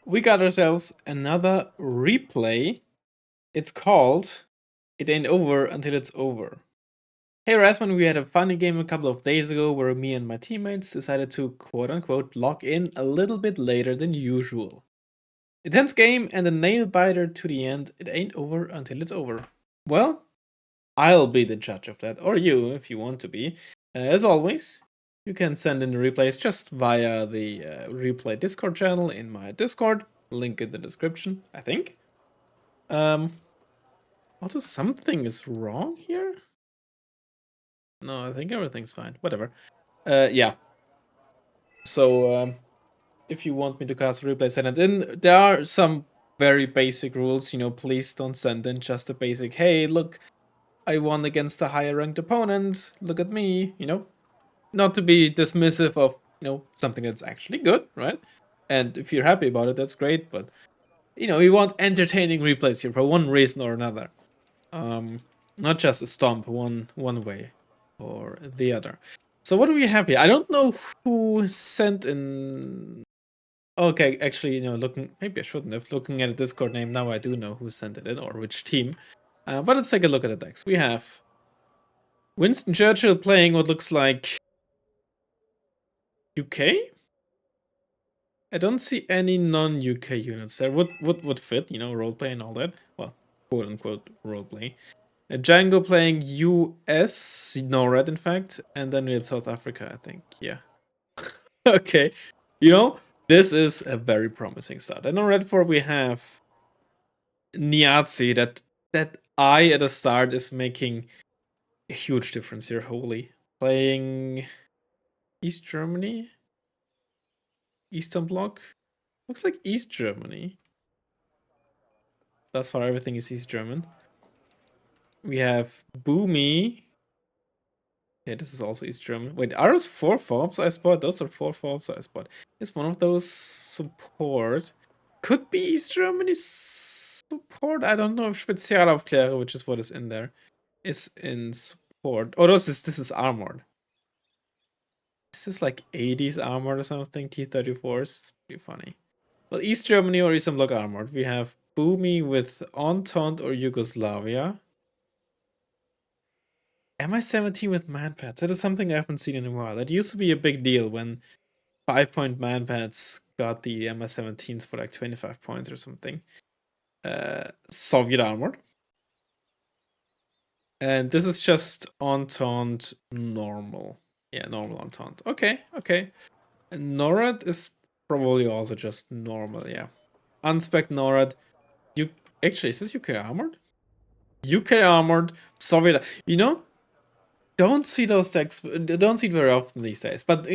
we got ourselves another replay. It's called It Ain't Over Until It's Over. Hey Razzmann, we had a funny game a couple of days ago where me and my teammates decided to quote-unquote log in a little bit later than usual. Intense game and a nail-biter to the end. It ain't over until it's over. Well, I'll be the judge of that, or you if you want to be. As always, you can send in the replays just via the replay Discord channel in my Discord. Link in the description, I think. Also, something is wrong here? No, I think everything's fine. Whatever. Yeah. So, if you want me to cast a replay, send it in. There are some very basic rules, please don't send in just a basic, hey, look, I won against a higher ranked opponent, look at me, Not to be dismissive of, something that's actually good, right? And if you're happy about it, that's great, but, we want entertaining replays here for one reason or another. Not just a stomp one way or the other. So what do we have here? I don't know who sent in. Okay, actually, maybe I shouldn't have. Looking at a Discord name now, I do know who sent it in or which team. But let's take a look at the decks. We have Winston Churchill playing what looks like UK. I don't see any non-UK units there. Would fit, roleplay and all that. Well, quote unquote roleplay. Django playing US, NORAD in fact, and then we had South Africa, I think. Yeah. Okay. This is a very promising start. And on Redfor we have Niazi, that I at the start is making a huge difference here, holy. Playing East Germany? Eastern Bloc? Looks like East Germany. Thus far everything is East German. We have Boomy. Yeah, this is also East German. Wait, are those 4 forbs I spot? Those are 4 forbs I spot. Is one of those support? Could be East Germany support? I don't know if Spezialaufklärer, which is what is in there, is in support. Oh, this is armored. This is like 80s armored or something, T-34s. It's pretty funny. Well, East Germany or Eastern Bloc armored. We have Boomy with Entente or Yugoslavia. MI-17 with manpads. That is something I haven't seen in a while. That used to be a big deal when 5-point manpads got the MI-17s for like 25 points or something. Soviet armored. And this is just Entente normal. Yeah, normal Entente. Okay. And NORAD is probably also just normal, yeah. Unspec NORAD. Actually, is this UK armored? UK armored, Soviet. Don't see those decks. Don't see it very often these days. But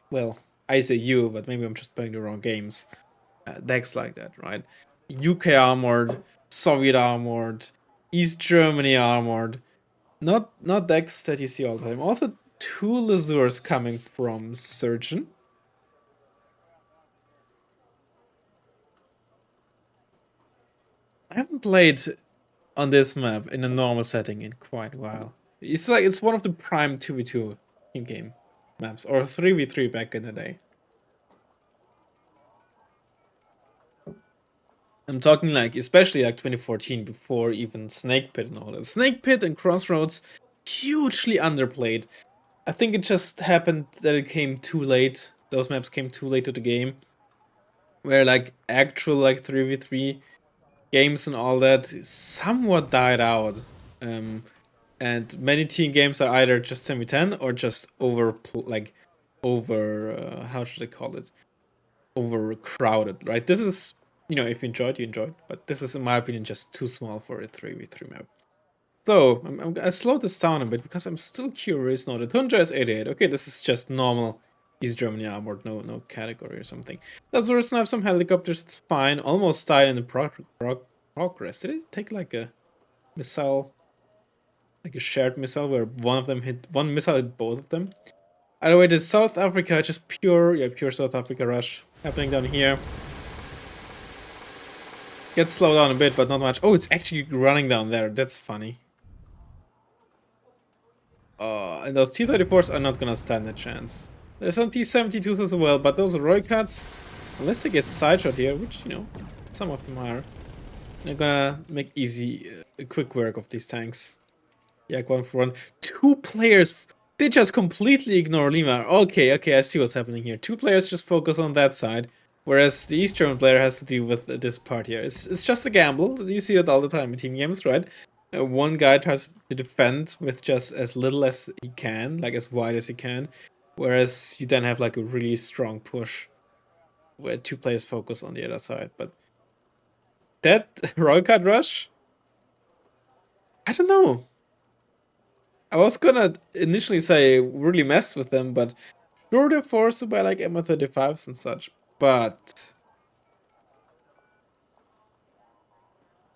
well, I say you, but maybe I'm just playing the wrong games. Decks like that, right? UK armored, Soviet armored, East Germany armored. Not decks that you see all the time. Also, 2 Lasurs coming from Surgeon. I haven't played on this map in a normal setting in quite a while. It's one of the prime 2v2 team game maps, or 3v3 back in the day. I'm talking like, especially like 2014, before even Snake Pit and all that. Snake Pit and Crossroads, hugely underplayed. I think it just happened that it came too late. Those maps came too late to the game. Where like actual like 3v3 games and all that somewhat died out. And many team games are either just semi-10 or just how should I call it? Overcrowded, right? This is, if you enjoyed, but this is, in my opinion, just too small for a 3v3 map. So, I slowed this down a bit because I'm still curious. No, the Tundra is 88. Okay, this is just normal East Germany armored, no category or something. That's where I have some helicopters, it's fine. Almost died in the progress. Did it take like a missile? Like a shared missile where one missile hit both of them. Either way, the South Africa, just pure South Africa rush happening down here. Gets slowed down a bit, but not much. Oh, it's actually running down there. That's funny. And T-34s are not gonna stand a chance. There's some T-72s as well, but those Roy cuts, Unless they get sideshot here, which, you know, some of them are. They're gonna make easy, quick work of these tanks. Yeah, 1-for-1. 2 players, they just completely ignore Lima. Okay, I see what's happening here. 2 players just focus on that side, whereas the East German player has to deal with this part here. It's just a gamble. You see it all the time in team games, right? One guy tries to defend with just as little as he can, like as wide as he can, whereas you then have like a really strong push where 2 players focus on the other side. But that Royal Card Rush, I don't know. I was gonna initially say really mess with them, but sure they're forced to buy like MR35s and such. But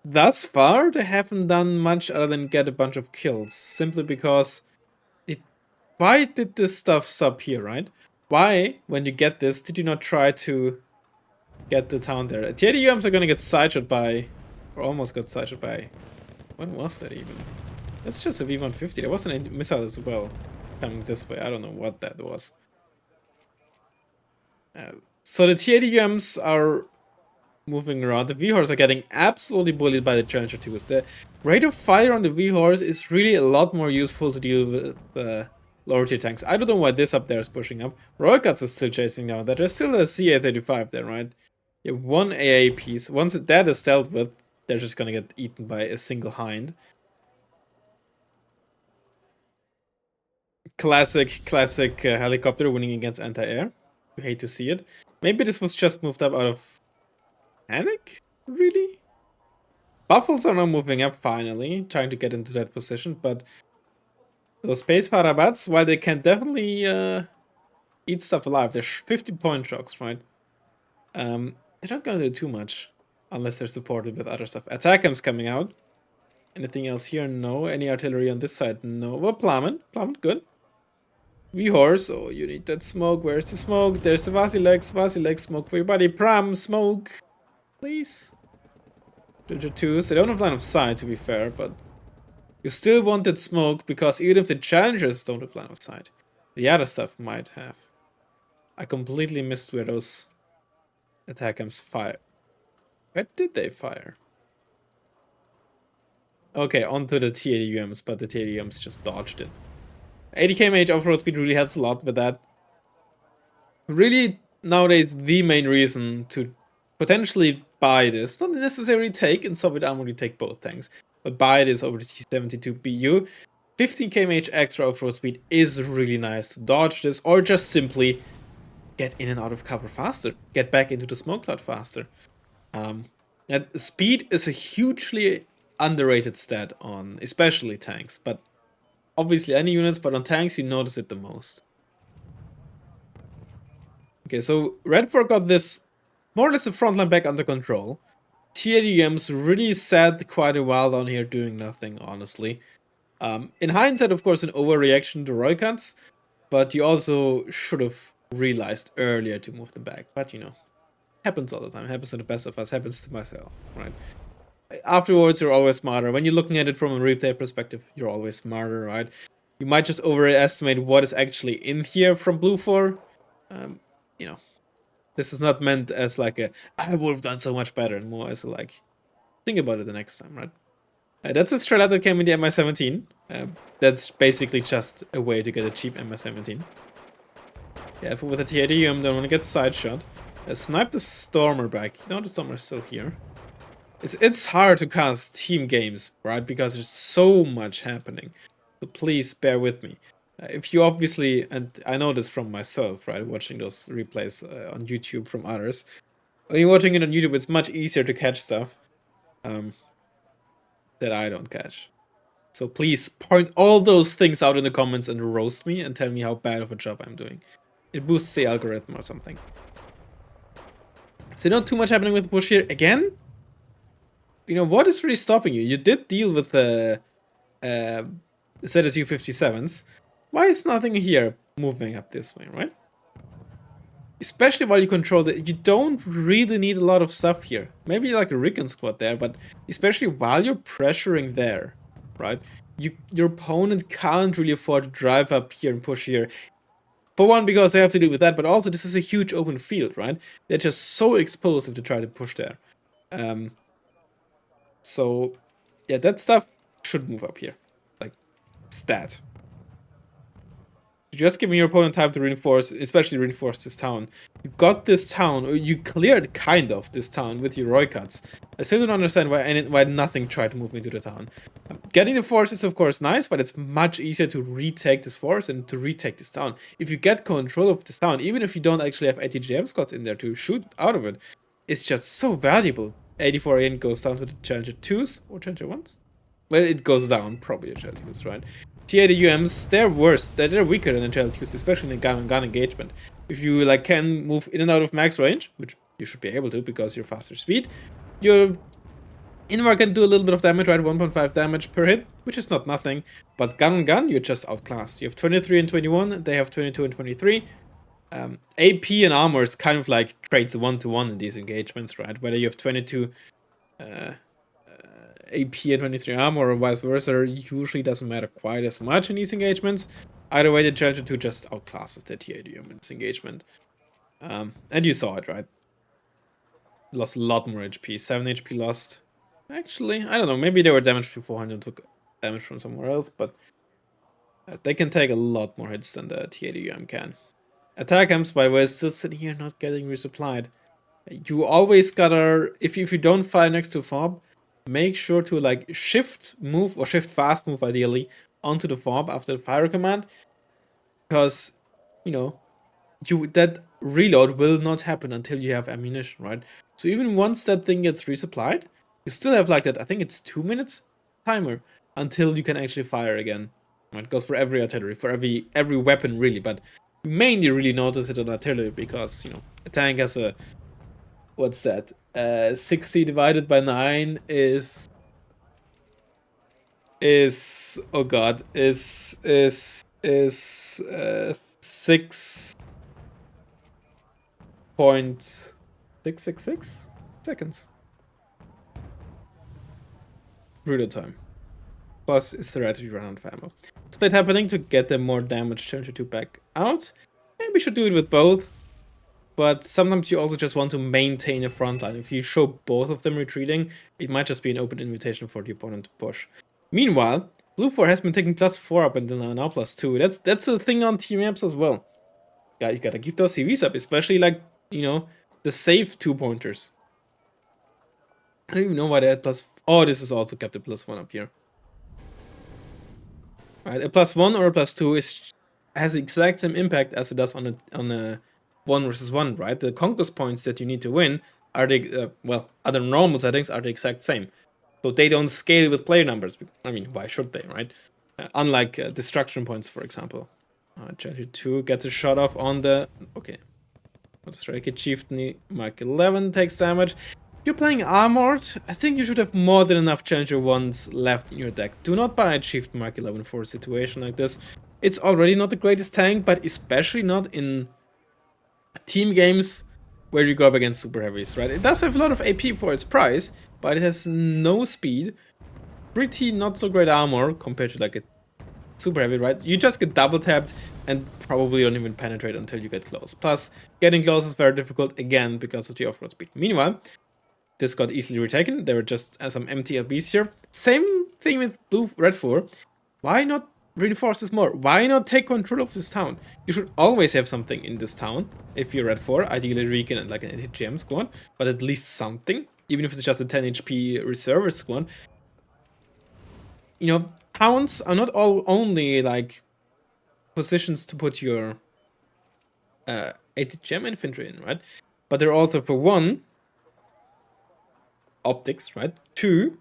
thus far, they haven't done much other than get a bunch of kills. Simply because why did this stuff sub here, right? Why, when you get this, did you not try to get the town there? TADUMs are gonna get sideshot by, or almost got sideshot by. When was that even? That's just a V150. There was a missile as well coming this way. I don't know what that was. So the TADUMs are moving around. The V-Horse are getting absolutely bullied by the Challenger 2s. The rate of fire on the V-Horse is really a lot more useful to deal with lower tier tanks. I don't know why this up there is pushing up. Royal Guts is still chasing down that. There's still a CA-35 there, right? You have 1 AA piece. Once that is dealt with, they're just gonna get eaten by a single hind. Classic helicopter winning against anti-air. You hate to see it. Maybe this was just moved up out of panic? Really? Buffles are now moving up finally, trying to get into that position, but those space parabats, while they can definitely eat stuff alive, they're 50 point shocks, right? They're not gonna do too much unless they're supported with other stuff. Attackham's coming out. Anything else here? No. Any artillery on this side? No. Well, Plummet, good. V-Horse, oh, you need that smoke. Where's the smoke? There's the Vasilex, smoke for your body. Pram, smoke, please. Ginger 2s, they don't have line of sight to be fair, but you still want that smoke because even if the challengers don't have line of sight, the other stuff might have. I completely missed where those attackams fire. Where did they fire? Okay, onto the TADUMs, but the TADUMs just dodged it. 80 km/h off-road speed really helps a lot with that. Really, nowadays, the main reason to potentially buy this, not necessarily take, in Soviet armor you take both tanks, but buy this over the T-72BU. 15 km/h extra off-road speed is really nice to dodge this, or just simply get in and out of cover faster, get back into the smoke cloud faster. Speed is a hugely underrated stat on especially tanks, but obviously any units, but on tanks you notice it the most. Okay, so Redfor got this more or less the frontline back under control. TADMs really sat quite a while down here doing nothing, honestly. In hindsight, of course, an overreaction to Roykats, but you also should have realized earlier to move them back. But you know, happens all the time. Happens to the best of us. Happens to myself, right? Afterwards, you're always smarter. When you're looking at it from a replay perspective, you're always smarter, right? You might just overestimate what is actually in here from Blue 4. You know, this is not meant as like a, I would have done so much better, and more as a, like, think about it the next time, right? That's a strat that came in the MI-17. That's basically just a way to get a cheap MI-17. Yeah, if with a TADM, don't want to get side shot. Snipe the Stormer back. No, the Stormer's still here. It's hard to cast team games, right? Because there's so much happening. So please bear with me. If you obviously, and I know this from myself, right? Watching those replays on YouTube from others. When you're watching it on YouTube, it's much easier to catch stuff that I don't catch. So please point all those things out in the comments and roast me and tell me how bad of a job I'm doing. It boosts the algorithm or something. So not too much happening with the push here. Again, you know, what is really stopping you? You did deal with the ZSU 57s. Why is nothing here moving up this way, right? Especially while you control the... You don't really need a lot of stuff here. Maybe like a Recon squad there, but especially while you're pressuring there, right? Your opponent can't really afford to drive up here and push here. For one, because they have to deal with that, but also this is a huge open field, right? They're just so exposed if they try to push there. So, yeah, that stuff should move up here. Like, stat. Just giving your opponent time to reinforce, especially reinforce this town. You got this town, or you cleared kind of this town with your Roy cuts. I still don't understand why nothing tried to move into the town. Getting the force is of course nice, but it's much easier to retake this force and to retake this town. If you get control of this town, even if you don't actually have ATGM squads in there to shoot out of it, it's just so valuable. 84 in goes down to the Challenger 2s or Challenger 1s? Well, it goes down, probably the Challenger 2s, right? T80UMs, they're worse. They're weaker than the Challenger 2s, especially in a gun-on-gun engagement. If you like can move in and out of max range, which you should be able to because you're faster speed, your Invar can do a little bit of damage, right? 1.5 damage per hit, which is not nothing. But gun-on-gun, you're just outclassed. You have 23 and 21, they have 22 and 23. AP and armor is kind of like trades 1-to-1 in these engagements, right? Whether you have 22 AP and 23 armor or vice versa usually doesn't matter quite as much in these engagements. Either way, the Challenger 2 just outclasses the T80 in this engagement. And you saw it, right? Lost a lot more HP. 7 HP lost. Actually, I don't know. Maybe they were damaged beforehand and took damage from somewhere else, but they can take a lot more hits than the T80 can. Attack amps, by the way, is still sitting here not getting resupplied. You always gotta, if you don't fire next to fob, make sure to like shift move or shift fast move ideally onto the fob after the fire command, because you know that reload will not happen until you have ammunition, right? So even once that thing gets resupplied, you still have like that, I think it's 2 minutes timer until you can actually fire again. Right? It goes for every artillery, for every weapon really, but you mainly really notice it on artillery because, you know, a tank has a, what's that? 60 divided by 9 is oh god, is 6.666 seconds. Reload time. Plus it's theoretically run out of ammo. Split happening to get them more damage Challenger 2 back out. Maybe we should do it with both. But sometimes you also just want to maintain a front line. If you show both of them retreating, it might just be an open invitation for the opponent to push. Meanwhile, Blue 4 has been taking +4 up until now +2. That's a thing on team maps as well. Yeah, you gotta keep those CVs up, especially like, you know, the safe 2-pointers. I don't even know why they had oh, this is also kept a +1 up here. Right, a +1 or a +2 has the exact same impact as it does on a 1 versus 1, right? The conquest points that you need to win are the well, other normal settings are the exact same. So they don't scale with player numbers. I mean, why should they, right? Unlike destruction points, for example. Challenger 2 gets a shot off on the... Okay. Strike it, Chieftain, Mark 11 takes damage. If you're playing armored, I think you should have more than enough Challenger 1s left in your deck. Do not buy a Chieftain Mark 11 for a situation like this. It's already not the greatest tank, but especially not in team games where you go up against super heavies, right? It does have a lot of AP for its price, but it has no speed, pretty not so great armor compared to like a super heavy, right? You just get double tapped and probably don't even penetrate until you get close. Plus, getting close is very difficult again because of the off-road speed. Meanwhile, this got easily retaken. There were just some empty LBs here. Same thing with Redfor. Why not reinforce this more? Why not take control of this town? You should always have something in this town if you're Redfor. Ideally, Recon and like an HGM squad, but at least something. Even if it's just a 10 HP reserve squad. You know, towns are not only like positions to put your 80 gem infantry in, right? But they're also, for one, optics, right? 2,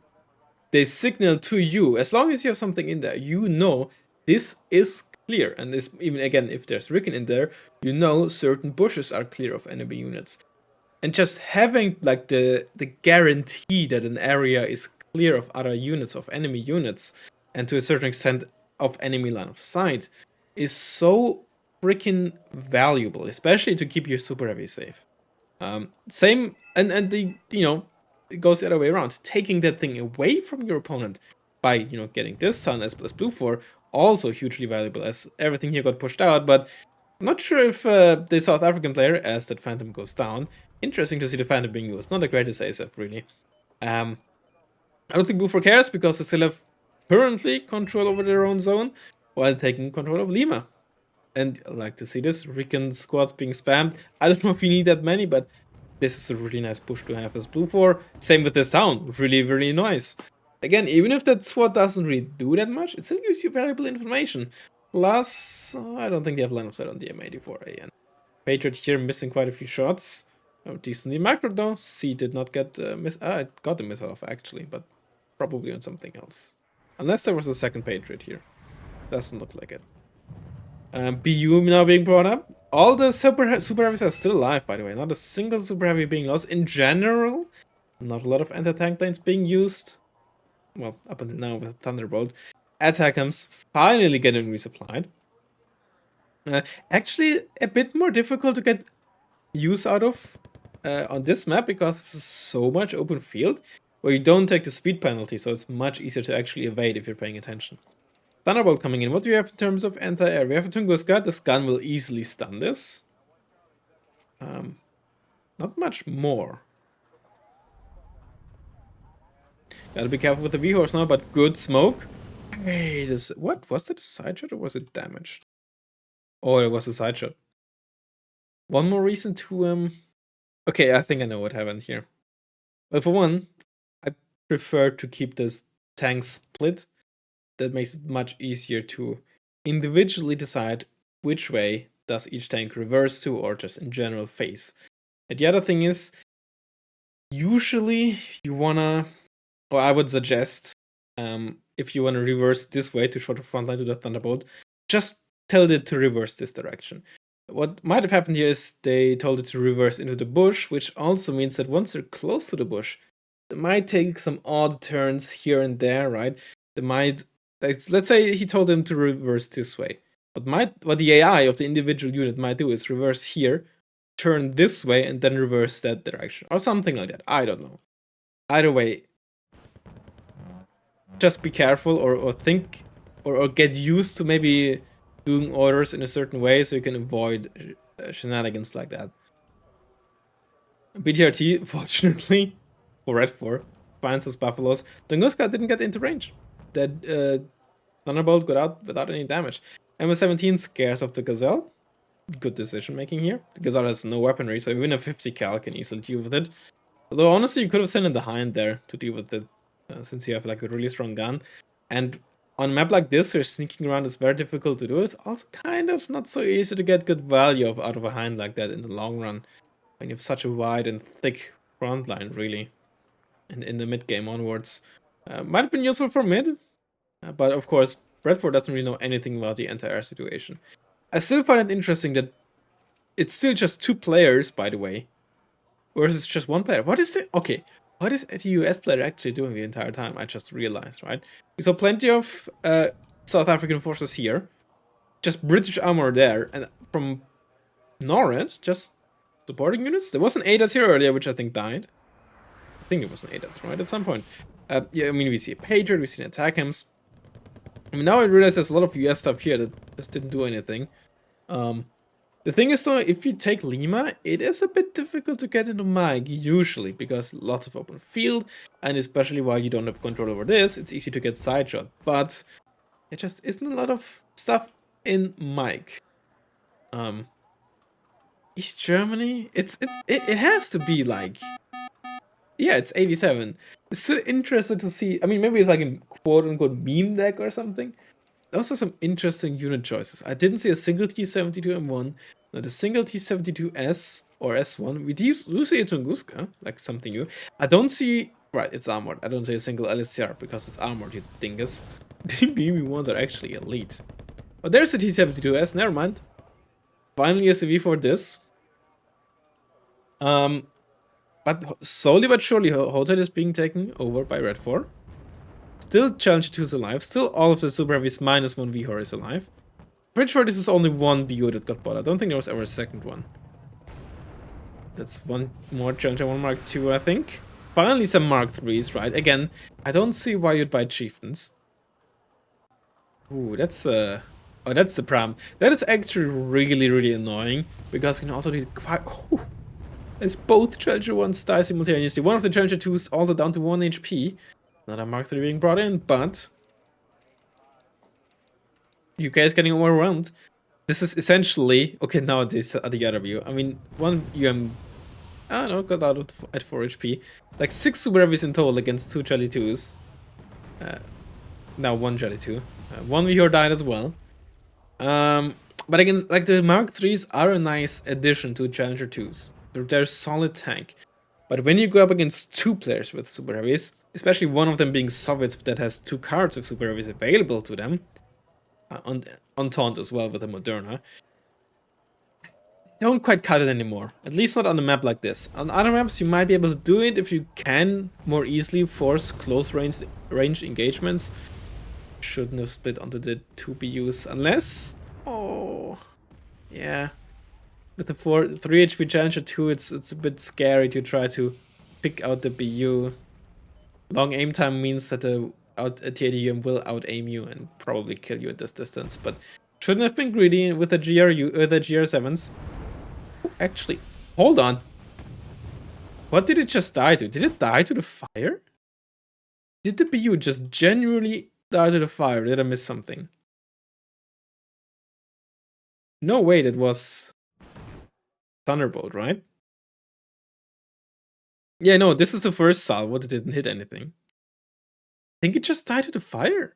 they signal to you, as long as you have something in there, you know this is clear. And this, even again, if there's Ricken in there, you know certain bushes are clear of enemy units. And just having like the guarantee that an area is clear of other units, of enemy units, and to a certain extent of enemy line of sight, is so freaking valuable, especially to keep your super heavy safe. Same, and the, you know, it goes the other way around. Taking that thing away from your opponent by, you know, getting this ton as Blue 4, also hugely valuable, as everything here got pushed out, but Not sure if the South African player, as that Phantom goes down. Interesting to see the Phantom being used. Not the greatest ASF, really. I don't think Buford cares because they still have currently control over their own zone while taking control of Lima. And I like to see this. Recon squads being spammed. I don't know if you need that many, but this is a really nice push to have as Blue 4. Same with this town. Really, really nice. Again, even if that squad doesn't really do that much, it still gives you valuable information. Plus, I don't think they have line of sight on the M84A. And Patriot here missing quite a few shots. Oh, decently macro though. C did not get it got the missile off actually, but probably on something else. Unless there was a second Patriot here. Doesn't look like it. BU now being brought up. All the super heavies are still alive, by the way. Not a single super heavy being lost. In general, not a lot of anti-tank planes being used. Well, up until now with Thunderbolt. Attackams finally getting resupplied. Actually, a bit more difficult to get use out of on this map because this is so much open field where you don't take the speed penalty, so it's much easier to actually evade if you're paying attention. Thunderbolt coming in. What do you have in terms of anti-air? We have a Tunguska. This gun will easily stun this. Not much more. Gotta be careful with the V-Horse now, but good smoke. Wait, what? Was that a side shot or was it damaged? Oh, it was a side shot. One more reason to, okay, I think I know what happened here. But for one, I prefer to keep this tank split. That makes it much easier to individually decide which way does each tank reverse to or just in general face. And the other thing is, usually you wanna, or I would suggest, if you wanna reverse this way to short the front line to the Thunderbolt, just tell it to reverse this direction. What might have happened here is they told it to reverse into the bush, which also means that once they're close to the bush, they might take some odd turns here and there, right? They might, let's say he told them to reverse this way. What the AI of the individual unit might do is reverse here, turn this way, and then reverse that direction. Or something like that. I don't know. Either way, just be careful or think or get used to maybe doing orders in a certain way so you can avoid shenanigans like that. BTRT, fortunately, for Redfor, finds those buffaloes. Tunguska didn't get into range. That Thunderbolt got out without any damage. MS-17 scares off the Gazelle. Good decision making here. The Gazelle has no weaponry, so even a 50 cal can easily deal with it. Although honestly, you could have sent in the Hind there to deal with it, since you have like a really strong gun. And on a map like this, where sneaking around is very difficult to do. It's also kind of not so easy to get good value out of a Hind like that in the long run. When you have such a wide and thick front line, really. And in the mid game onwards. Might have been useful for mid. But of course, Redfor doesn't really know anything about the anti-air situation. I still find it interesting that it's still just 2 players, by the way. Versus just 1 player. What is the... Okay. What is a US player actually doing the entire time? I just realized, right? We saw plenty of South African forces here. Just British armor there. And from Norad, just supporting units. There was an ADAS here earlier, which I think died. I think it was an ADAS, right? At some point. Yeah, I mean, we see a Patriot, we see an Attackams. I mean, now I realize there's a lot of US stuff here that just didn't do anything. The thing is though, if you take Lima, it is a bit difficult to get into Mike, usually, because lots of open field, and especially while you don't have control over this, it's easy to get side shot. But it just isn't a lot of stuff in Mike. East Germany, it has to be like, yeah, it's 87. It's still interesting to see. I mean, maybe it's like a quote-unquote meme deck or something. Those are some interesting unit choices. I didn't see a single T-72M1, not a single T-72S or S1. We do see a Tunguska, like something new. I don't see... Right, it's armored. I don't see a single LSTR because it's armored, you dingus. The BB1s are actually elite. But there's a T-72S, never mind. Finally a CV for this. But slowly but surely, Hotel is being taken over by Redfor. Still Challenge 2 is alive. Still all of the Super Heavies minus 1 VHOR is alive. Pretty sure this is only 1 BO that got bought. I don't think there was ever a second one. That's one more Challenge 1 Mark 2, I think. Finally some Mark 3s, right? Again, I don't see why you'd buy Chieftains. Ooh, that's Oh, that's the problem. That is actually really, really annoying because you can also do quite. Oh, it's both Challenger 1s die simultaneously. One of the Challenger 2s also down to 1 HP. Not a Mark 3 being brought in, but you guys getting overwhelmed. This is essentially okay. Now this the other view. I mean, one I don't know, got out at 4 HP. Like 6 Super Heavies in total against 2 Jelly 2s. Now 1 Jelly 2. 1 Vihor died as well. But against, like, the Mark 3s are a nice addition to Challenger 2s. They're a solid tank. But when you go up against 2 players with Super Heavies, especially one of them being Soviets that has 2 cards of Super Heavies available to them, on Taunt as well with the Moderna, don't quite cut it anymore. At least not on a map like this. On other maps, you might be able to do it if you can more easily force close range engagements. Shouldn't have split onto the 2 BUs unless... Oh... Yeah. With the 3 HP Challenger 2, it's a bit scary to try to pick out the BU. Long aim time means that the TADUM will out-aim you and probably kill you at this distance, but shouldn't have been greedy with the the GR7s. Actually, hold on. What did it just die to? Did it die to the fire? Did the BU just genuinely die to the fire? Did I miss something? No, wait, it was Thunderbolt, right? Yeah, no, this is the first salvo that didn't hit anything. I think it just died to the fire.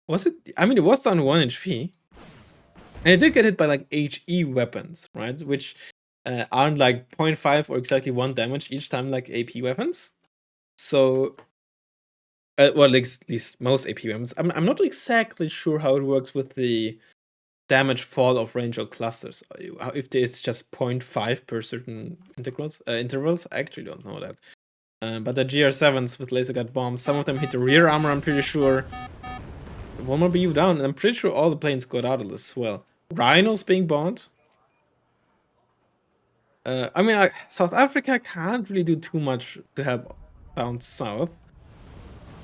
Was it? I mean, it was down to 1 HP. And it did get hit by, like, HE weapons, right? Which aren't, like, 0.5 or exactly 1 damage each time, like AP weapons. So, well, at least most AP weapons. I'm not exactly sure how it works with the damage fall of range or clusters. If it's just 0.5 per certain intervals, I actually don't know that. But the GR7s with laser guard bombs, some of them hit the rear armor, I'm pretty sure. One more BU down, and I'm pretty sure all the planes got out of this as well. Rhinos being bought. I mean, South Africa can't really do too much to help down south.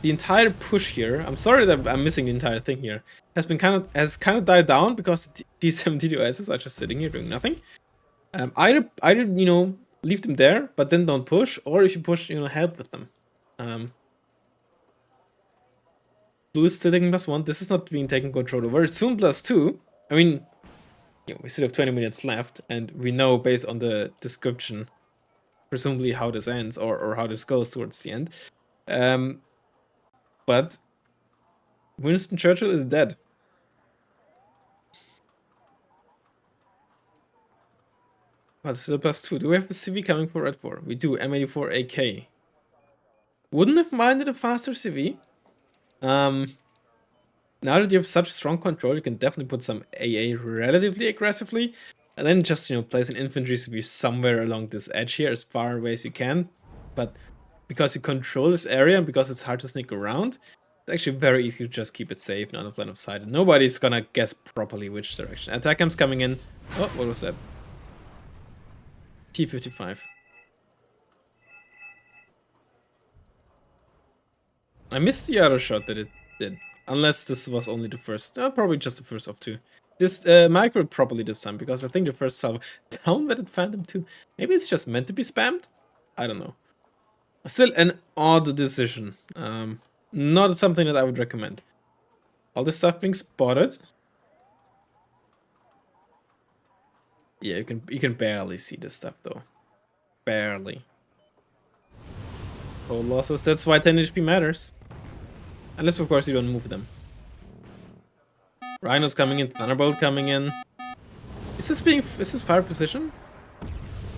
The entire push here, I'm sorry that I'm missing the entire thing here, has kind of died down because these 72Ss are just sitting here doing nothing. Either you know, leave them there, but then don't push, or if you push, you know, help with them. Blue is still taking +1. This is not being taken control over. Soon +2. I mean, you know, we still have 20 minutes left, and we know based on the description, presumably how this ends or how this goes towards the end. But Winston Churchill is dead. But still +2. Do we have a CV coming for Redfor? We do. M84 AK. Wouldn't have minded a faster CV. Now that you have such strong control, you can definitely put some AA relatively aggressively, and then just, you know, place an infantry CV somewhere along this edge here as far away as you can. But because you control this area and because it's hard to sneak around, it's actually very easy to just keep it safe and out of line of sight. And nobody's gonna guess properly which direction. Attack cam's coming in. Oh, what was that? T-55. I missed the other shot that it did. Unless this was only the first. Probably just the first of 2. This micro properly this time, because I think the first salvo downwetted Phantom 2. Maybe it's just meant to be spammed? I don't know. Still an odd decision. Not something that I would recommend. All this stuff being spotted. Yeah, you can barely see this stuff though. Barely. Oh, losses, that's why 10 HP matters. Unless, of course, you don't move them. Rhino's coming in, Thunderbolt coming in. Is this fire position?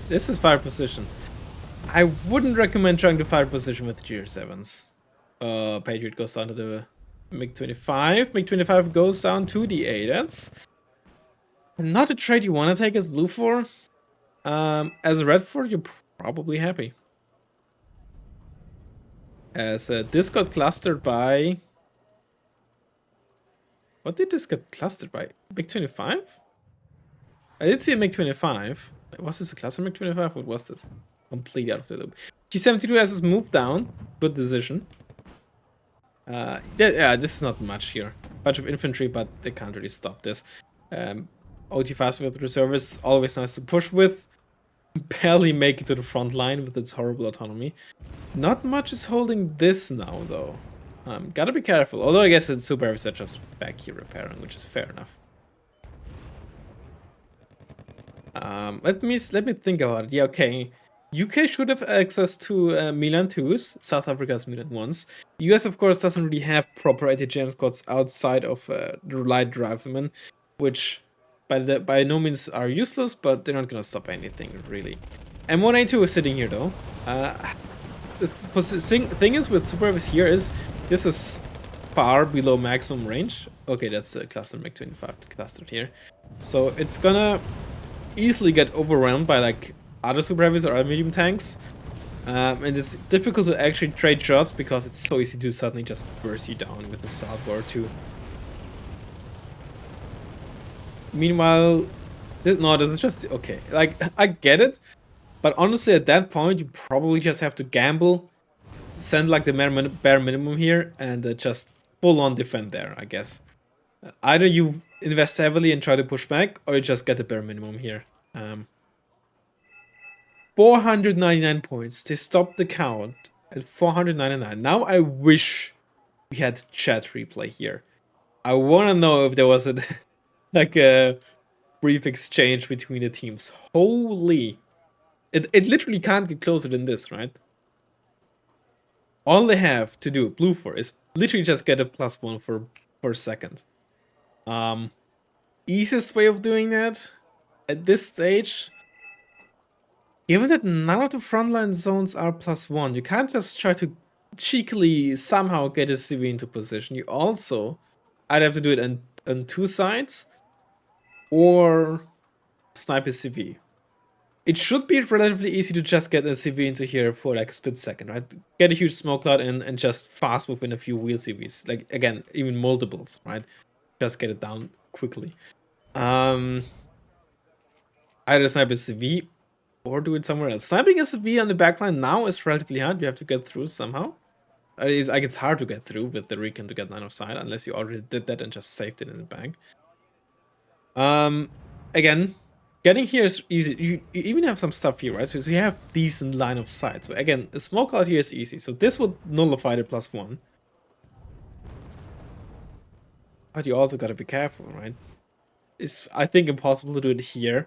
This is fire position. I wouldn't recommend trying to fire position with GR7s. Patriot goes down to the MiG-25. MiG-25 goes down to the A. That's not a trade you want to take as blue for. As a red for, you're probably happy. As this got clustered by... What did this get clustered by? MiG-25? I did see a MiG-25. Was this a cluster MiG-25? What was this? Completely out of the loop. T-72 has his move down. Good decision. Yeah, this is not much here. Bunch of infantry, but they can't really stop this. OT fast with reservists, always nice to push with. Barely make it to the front line with its horrible autonomy. Not much is holding this now, though. Gotta be careful. Although I guess it's super heavy set just back here repairing, which is fair enough. Let me think about it. Yeah, okay. UK should have access to Milan 2s. South Africa's Milan 1s. US, of course, doesn't really have proper ATGM squads outside of the light Razzmann, which by no means are useless, but they're not gonna stop anything, really. M1A2 is sitting here, though. The thing is with Super Heavies here is this is far below maximum range. Okay, that's a cluster MiG-25 clustered here. So it's gonna easily get overwhelmed by like other Super Heavies or other medium tanks. And it's difficult to actually trade shots because it's so easy to suddenly just burst you down with a salvo or two. Meanwhile, this is just okay. Like, I get it, but honestly, at that point, you probably just have to gamble, send like the bare minimum here, and just full on defend there, I guess. Either you invest heavily and try to push back, or you just get the bare minimum here. 499 points. They stopped the count at 499. Now I wish we had chat replay here. I want to know if there was a like a brief exchange between the teams. Holy. It literally can't get closer than this, right? All they have to do, Blue for, is literally just get a +1 for per second. Easiest way of doing that at this stage, given that none of the frontline zones are +1, you can't just try to cheekily somehow get a CV into position. You also either have to do it on two sides or snipe a CV. It should be relatively easy to just get a CV into here for like a split second, right? Get a huge smoke cloud and just fast within a few wheel CVs. Like, again, even multiples, right? Just get it down quickly. Either snipe a CV or do it somewhere else. Sniping a CV on the backline now is relatively hard. You have to get through somehow. It's hard to get through with the recon to get line of sight unless you already did that and just saved it in the bank. Again, getting here is easy. You even have some stuff here, right? So you have decent line of sight. So again, the smoke out here is easy. So this would nullify the +1. But you also gotta be careful, right? It's, I think, impossible to do it here.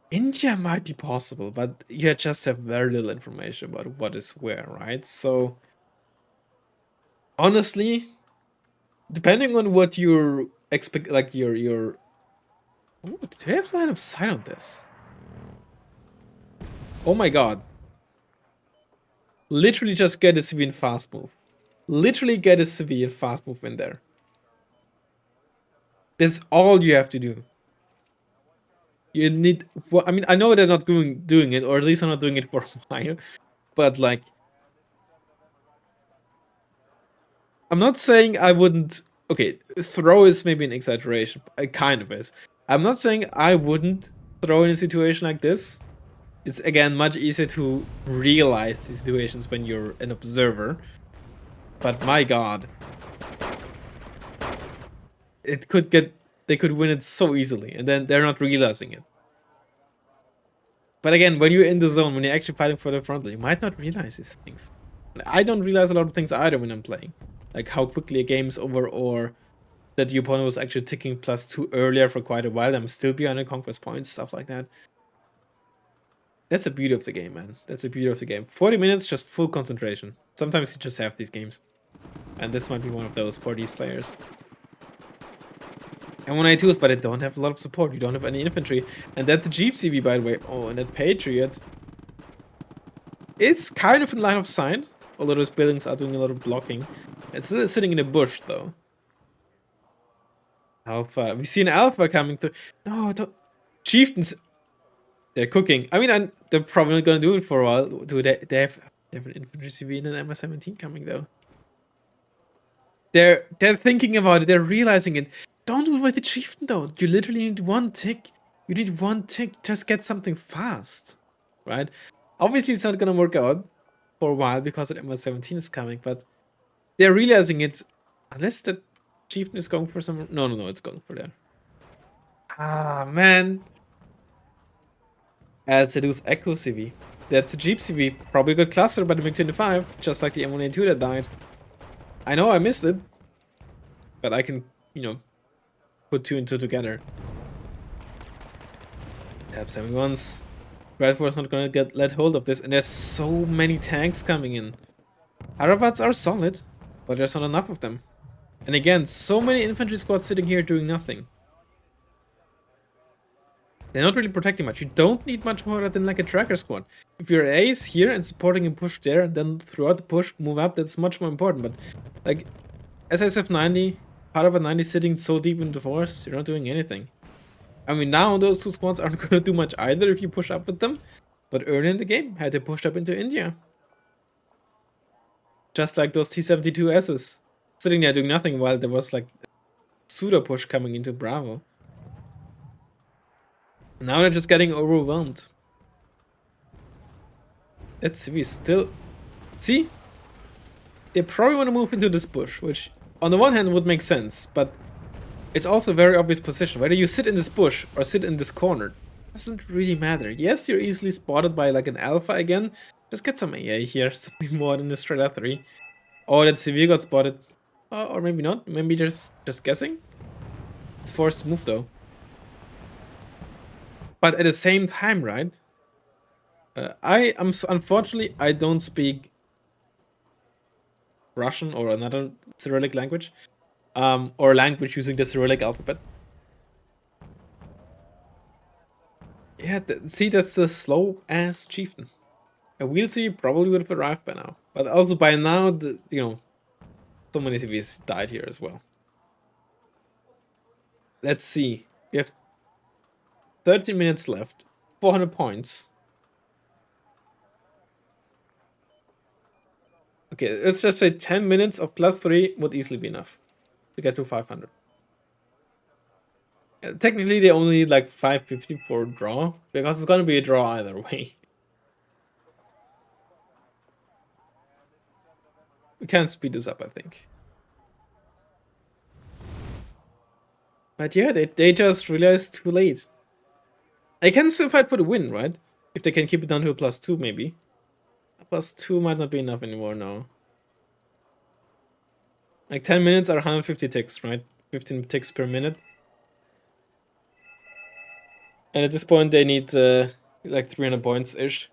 India might be possible, but you just have very little information about what is where, right? So honestly, depending on what you expect, like your ooh, do they have line of sight on this? Oh my god. Literally just get a CV and fast move. Literally get a CV and fast move in there. That's all you have to do. You need, well, I mean, I know they're not doing it, or at least I'm not doing it for a while, but like, I'm not saying I wouldn't. Okay, throw is maybe an exaggeration. It kind of is. I'm not saying I wouldn't throw in a situation like this. It's again much easier to realize these situations when you're an observer. But my god, it could get. They could win it so easily, and then they're not realizing it. But again, when you're in the zone, when you're actually fighting for the front line, you might not realize these things. I don't realize a lot of things either when I'm playing. Like how quickly a game's over, or that the opponent was actually ticking +2 earlier for quite a while. I'm still behind on conquest points, stuff like that. That's the beauty of the game, man. That's the beauty of the game. 40 minutes, just full concentration. Sometimes you just have these games. And this might be one of those for these players. And when I do it, but I don't have a lot of support. You don't have any infantry. And that's the Jeep CV, by the way. Oh, and that Patriot. It's kind of in line of sight. Although those buildings are doing a lot of blocking. It's still sitting in a bush, though. Alpha. We see an Alpha coming through. No, don't. Chieftains. They're cooking. I mean, they're probably not going to do it for a while. Do they have an infantry CV and an MS-17 coming, though. They're thinking about it. They're realizing it. Don't do it with the chieftain, though. You literally need one tick. You need one tick. Just get something fast, right? Obviously, it's not going to work out for a while because the MS-17 is coming, but They're realizing it. Unless the chieftain is going for some. No, no, no, it's going for there. Ah, man. Seduce Echo CV. That's a Jeep CV. Probably got clustered by the MiG-25, just like the M1A2 that died. I know I missed it, but I can, put two and two together. Tab 71s. Redfor is not gonna get let hold of this, and there's so many tanks coming in. Arabats are solid, but there's not enough of them. And again, so many infantry squads sitting here doing nothing. They're not really protecting much. You don't need much more than like a tracker squad. If your A is here and supporting and push there, and then throughout the push, move up, that's much more important. But like SSF 90, part of a 90 sitting so deep in the forest, you're not doing anything. I mean, now those two squads aren't going to do much either if you push up with them. But early in the game, had they pushed up into India. Just like those T-72Ss. Sitting there doing nothing while there was like pseudo push coming into Bravo. Now they're just getting overwhelmed. Let's see, we still... See? They probably want to move into this bush, which on the one hand would make sense, but it's also a very obvious position. Whether you sit in this bush or sit in this corner doesn't really matter. Yes, you're easily spotted by like an alpha again. Just get some AA here, something more than the Strela 3. Oh, that CV got spotted. Or maybe not. Maybe just guessing. It's forced move though. But at the same time, right? Unfortunately, I don't speak Russian or another Cyrillic language, or language using the Cyrillic alphabet. Yeah, see, that's the slow ass chieftain. A wheel CV probably would have arrived by now, but also by now, so many CVs died here as well. Let's see. We have 13 minutes left, 400 points. Okay, let's just say 10 minutes of +3 would easily be enough to get to 500. Technically, they only need like 550 for a draw, because it's gonna be a draw either way. We can speed this up, I think. But yeah, they just realized too late. They can still fight for the win, right? If they can keep it down to a +2, maybe. A +2 might not be enough anymore now. Like 10 minutes are 150 ticks, right? 15 ticks per minute. And at this point, they need like 300 points-ish.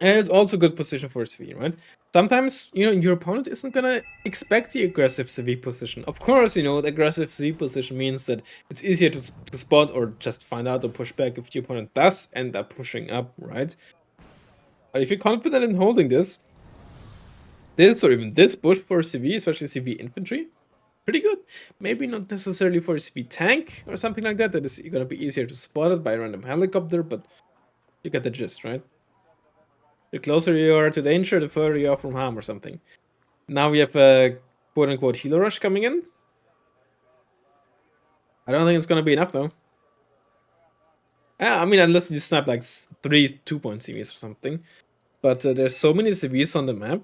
And it's also a good position for a CV, right? Sometimes, your opponent isn't gonna expect the aggressive CV position. Of course, the aggressive CV position means that it's easier to spot or just find out or push back if the opponent does end up pushing up, right? But if you're confident in holding this or even this bush for CV, especially CV infantry, pretty good. Maybe not necessarily for a CV tank or something like that. That is gonna be easier to spot it by a random helicopter, but you get the gist, right? The closer you are to danger, the further you are from harm or something. Now we have a quote-unquote healer rush coming in. I don't think it's gonna be enough though. I mean, unless you snap like 3 2-point CVs or something. But there's so many CVs on the map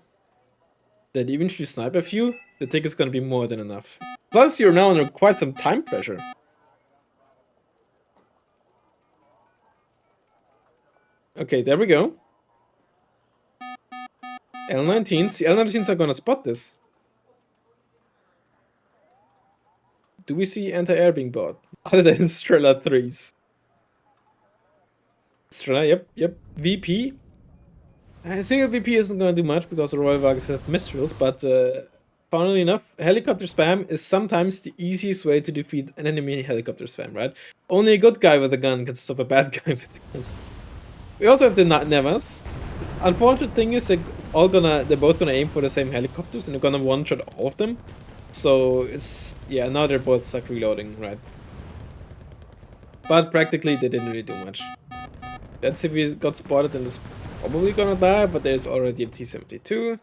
that even if you snipe a few, the tick is gonna be more than enough. Plus, you're now under quite some time pressure. Okay, there we go. L19s. The L19s are gonna spot this. Do we see anti-air being bought? Other than Strela 3s. Strela, yep. VP. A single VP isn't gonna do much because the Royal Vargas have Mistrals, but funnily enough, helicopter spam is sometimes the easiest way to defeat an enemy helicopter spam, right? Only a good guy with a gun can stop a bad guy with a gun. We also have the Nevas. Unfortunate thing is they're both gonna aim for the same helicopters and they're gonna one-shot all of them. So it's, yeah, now they're both stuck reloading, right? But practically they didn't really do much. That CV got spotted and is probably gonna die, but there's already a T-72.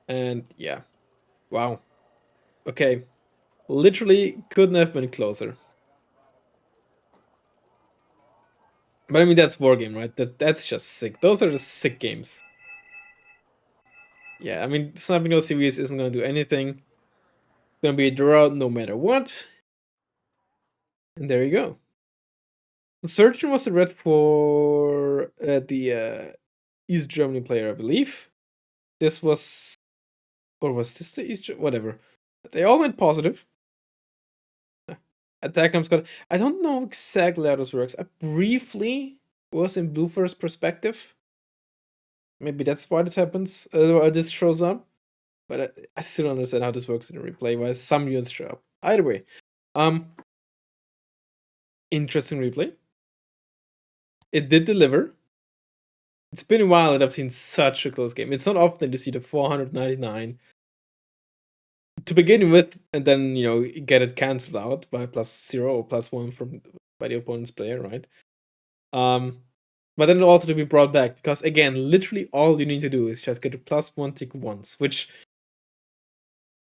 And yeah. Wow. Okay. Literally couldn't have been closer. But I mean, that's Wargame, right? That's just sick. Those are the sick games. yeah, I mean, sniping those CVs isn't going to do anything. It's going to be a draw no matter what. And there you go. The surgeon was the red for the East Germany player, I believe. This was, or was this the East? Whatever. They all went positive. Attack comes got. I don't know exactly how this works. I briefly was in Bluefor's perspective. Maybe that's why this happens. Why this shows up. But I still don't understand how this works in a replay. Why some units show up. Either way, interesting replay. It did deliver. It's been a while that I've seen such a close game. It's not often to see the 499 to begin with, and then get it cancelled out by +0 or +1 from by the opponent's player, right? But then also to be brought back because again, literally all you need to do is just get a +1 tick once, which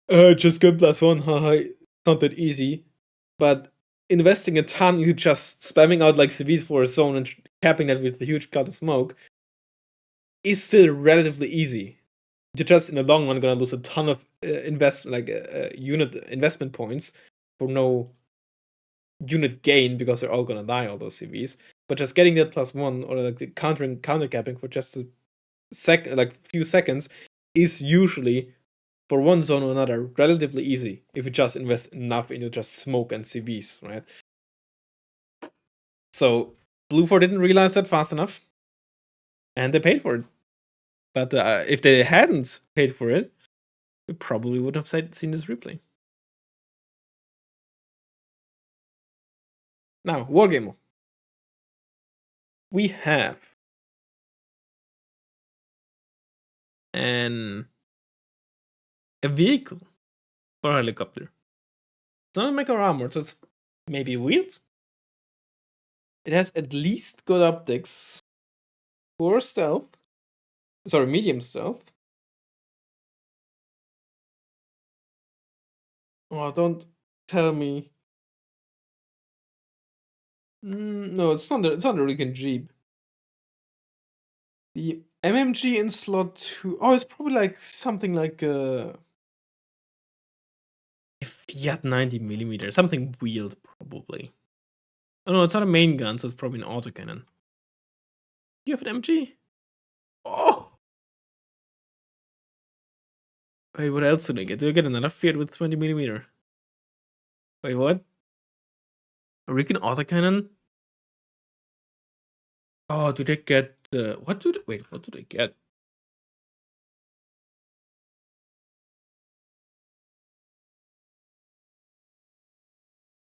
just get +1, haha. It's not that easy, but investing a ton into just spamming out like CVs for a zone and capping that with a huge cloud of smoke is still relatively easy. You're just in the long run gonna lose a ton of unit investment points for no unit gain because they're all gonna die, all those CVs. But just getting that +1 or like the counter capping for just a few seconds is usually for one zone or another relatively easy if you just invest enough into just smoke and CVs, right? So Blue4 didn't realize that fast enough, and they paid for it. But if they hadn't paid for it, we probably would have seen this replay. Now, Wargame. We have a vehicle for a helicopter. It's not a mecha armor, so it's maybe wheeled. It has at least good optics for stealth. Sorry, medium stealth. Oh, don't tell me. No, it's not a Recon Jeep. The MMG in slot 2. Oh, it's probably like something like a Fiat 90mm, something wheeled probably. Oh no, it's not a main gun, so it's probably an autocannon. Do you have an MG? Oh! Wait, what else did I get? Do I get another Fiat with 20mm? Wait, what? A Recon autocannon? Oh, do they get the... what do they get?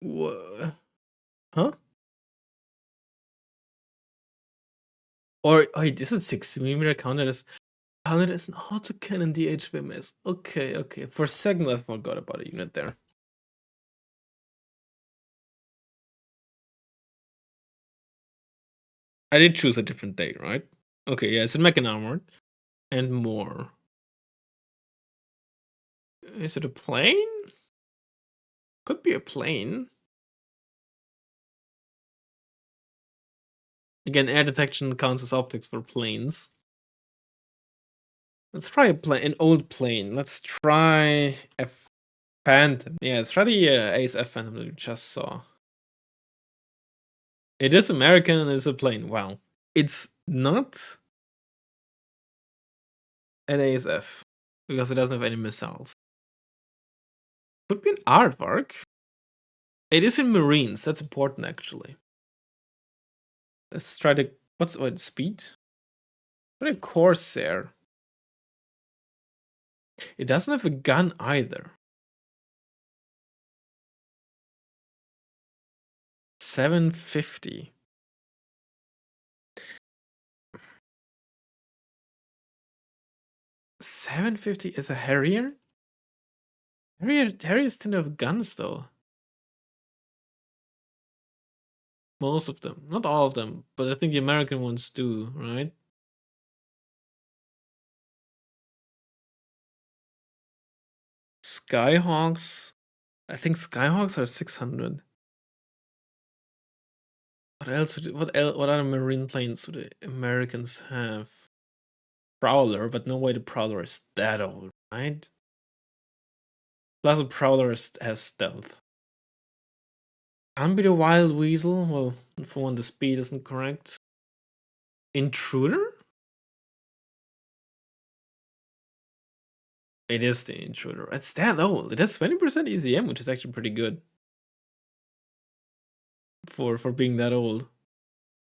What? Huh? Or, wait, this is 60mm counted as an autocannon DHVMS. Okay. For a second, I forgot about a unit there. I did choose a different date, right? Okay, yeah, it's a mechan armored and more. Is it a plane? Could be a plane. Again, air detection counts as optics for planes. Let's try an old plane. Let's try a Phantom. Yeah, let's try the Ace F Phantom that we just saw. It is American and it's a plane. Wow. It's not an ASF because it doesn't have any missiles. Could be an aardvark. It is in Marines. That's important, actually. Let's try the... what's speed? What a Corsair. It doesn't have a gun either. 750. $750 is a Harrier? Harriers tend to have guns, though. Most of them. Not all of them, but I think the American ones do, right? Skyhawks. I think Skyhawks are 600. What else? What other marine planes do the Americans have? Prowler, but no way the Prowler is that old, right? Plus the Prowler has stealth. Can't be the Wild Weasel. Well, for one, the speed isn't correct. Intruder? It is the Intruder. It's that old. It has 20% ECM, which is actually pretty good for being that old.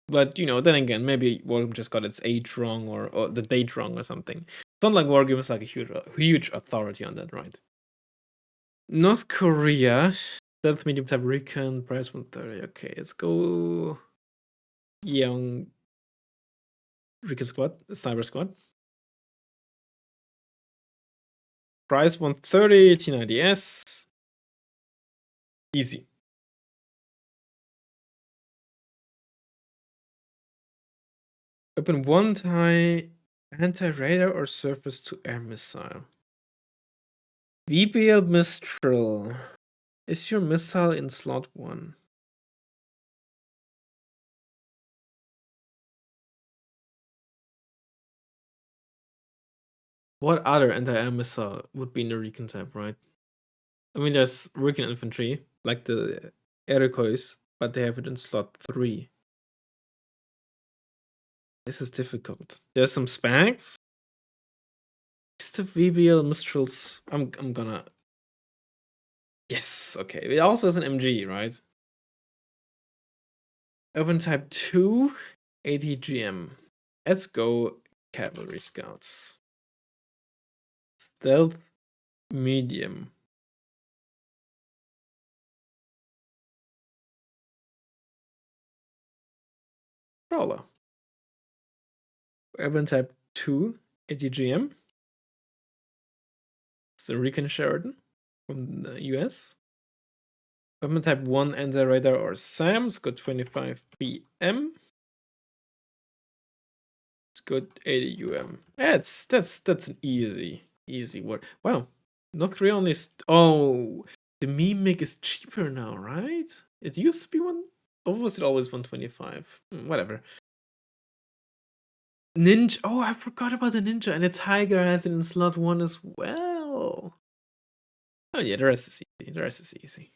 But then again, maybe Wargame just got its age wrong or the date wrong or something. It's not like Wargame is like a huge authority on that, right? North Korea, stealth medium type recon, price 130. Okay, let's go Young Recon Squad, Cyber Squad. Price 130, T90S. Easy. Open one tie, anti-radar or surface-to-air missile. VBL Mistral. Is your missile in slot 1? What other anti-air missile would be in the recon type, right? I mean, there's recon infantry, like the Erikois, but they have it in slot 3. This is difficult. There's some Spags. Is the VBL Mistrals... I'm gonna... Yes, okay. It also has an MG, right? Open type 2, ATGM. Let's go Cavalry Scouts. Stealth medium. Prowler. Weapon type 2, ATGM. It's the Recon Sheridan from the US. Weapon type 1, anti-radar or SAMS. Got 25 PM. It's good 80 UM. Yeah, that's an easy word. Wow. North Korea only oh, the Mimic is cheaper now, right? It used to be one, or was it always 125? Whatever. Ninja. Oh, I forgot about the Ninja, and the Tiger has it in slot 1 as well. Oh yeah, the rest is easy. The rest is easy.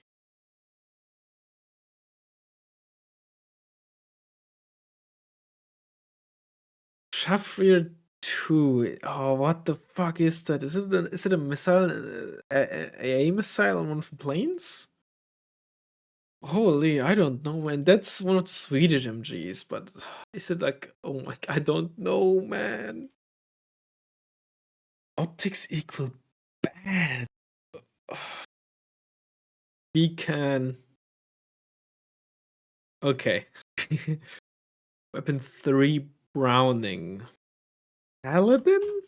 Shafrir 2. Oh, what the fuck is that? Is it a missile, a missile on one of the planes? Holy, I don't know, man. That's one of the Swedish MGs, but is it like, oh my, I don't know, man. Optics equal bad. We can. Okay. Weapon 3 Browning. Paladin?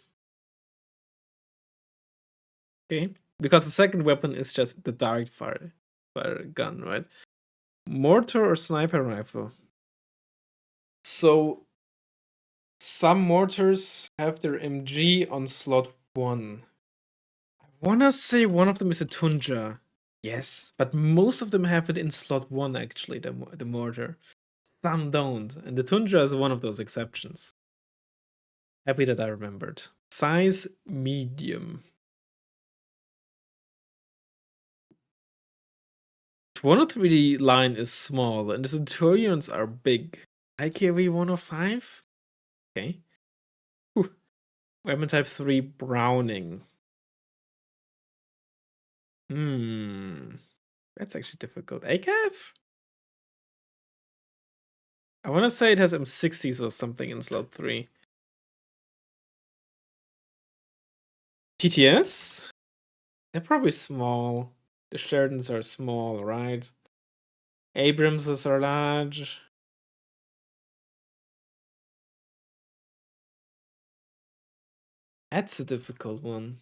Okay. Because the second weapon is just the direct fire gun, right? Mortar or sniper rifle? So some mortars have their MG on slot 1. I wanna say one of them is a Tunja. Yes, but most of them have it in slot 1 actually, the mortar. Some don't, and the Tunja is one of those exceptions. Happy that I remembered. Size medium. 103 line is small, and the Centurions are big. IKV 105? Okay. Whew. Weapon type 3 Browning. That's actually difficult. ACAV? I want to say it has M60s or something in slot 3. TTS? They're probably small. The Sheridans are small, right? Abramses are large. That's a difficult one.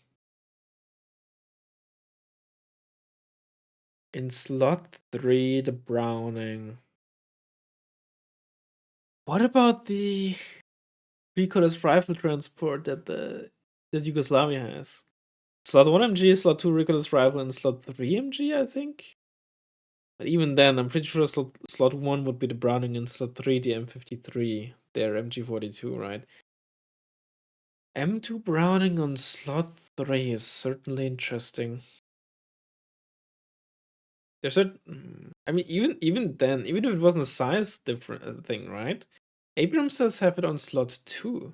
In slot 3, the Browning. What about the Ricolas rifle transport that Yugoslavia has? Slot 1 MG, slot 2 Ricolas rifle, and slot 3 MG, I think? But even then, I'm pretty sure slot 1 would be the Browning and slot 3 the M53. They're MG42, right? M2 Browning on slot 3 is certainly interesting. There's a, I mean, even then, even if it wasn't a size different thing, right? Abrams says have it on slot 2.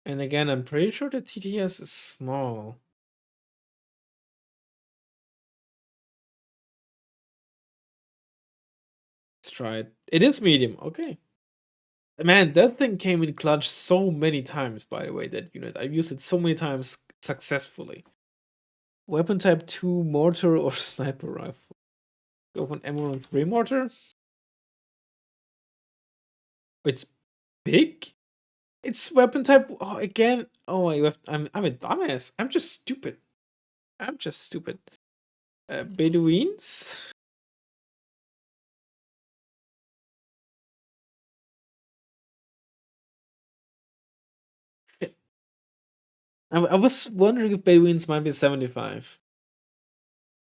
And again, I'm pretty sure the TTS is small. Let's try it. It is medium, okay. Man, that thing came in clutch so many times, by the way, that unit. I've used it so many times successfully. Weapon type 2 mortar or sniper rifle. Go for an M103 mortar. It's big? It's weapon type. Oh, again. Oh, I'm a dumbass. I'm just stupid. I'm just stupid. Bedouins? Shit. I was wondering if Bedouins might be 75.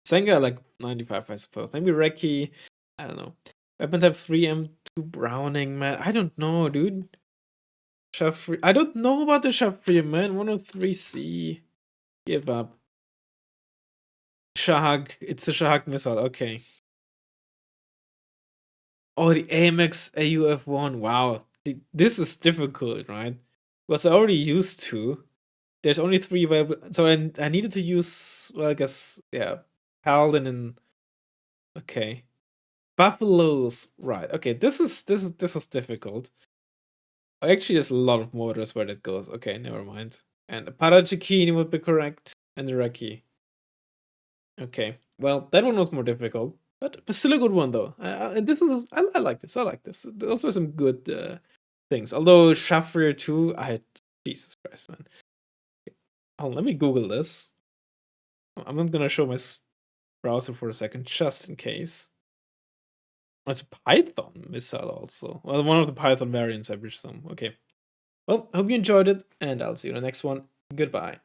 Senga like 95, I suppose. Maybe Reki. I don't know. Weapon type 3 M2 Browning, man. I don't know, dude. Shafri. I don't know about the Shafri, man. 103C. Give up. Shahag. It's a Shahag missile. Okay. Oh, the AMX AUF1. Wow. This is difficult, right? Was I already used to. There's only 3 available. So I needed to use, well, I guess, yeah. Paladin and. Okay. Buffaloes. Right. Okay. This is difficult. Actually, there's a lot of mortars where that goes. Okay, never mind. And Parachikini would be correct. And the Reki. Okay. Well, that one was more difficult. But still a good one, though. And this is. I like this. I like this. There's also some good things. Although Shafrir 2, Jesus Christ, man. Oh, let me Google this. I'm not gonna show my browser for a second, just in case. Oh, it's a Python missile also. Well, one of the Python variants, I presume. Okay. Well, hope you enjoyed it, and I'll see you in the next one. Goodbye.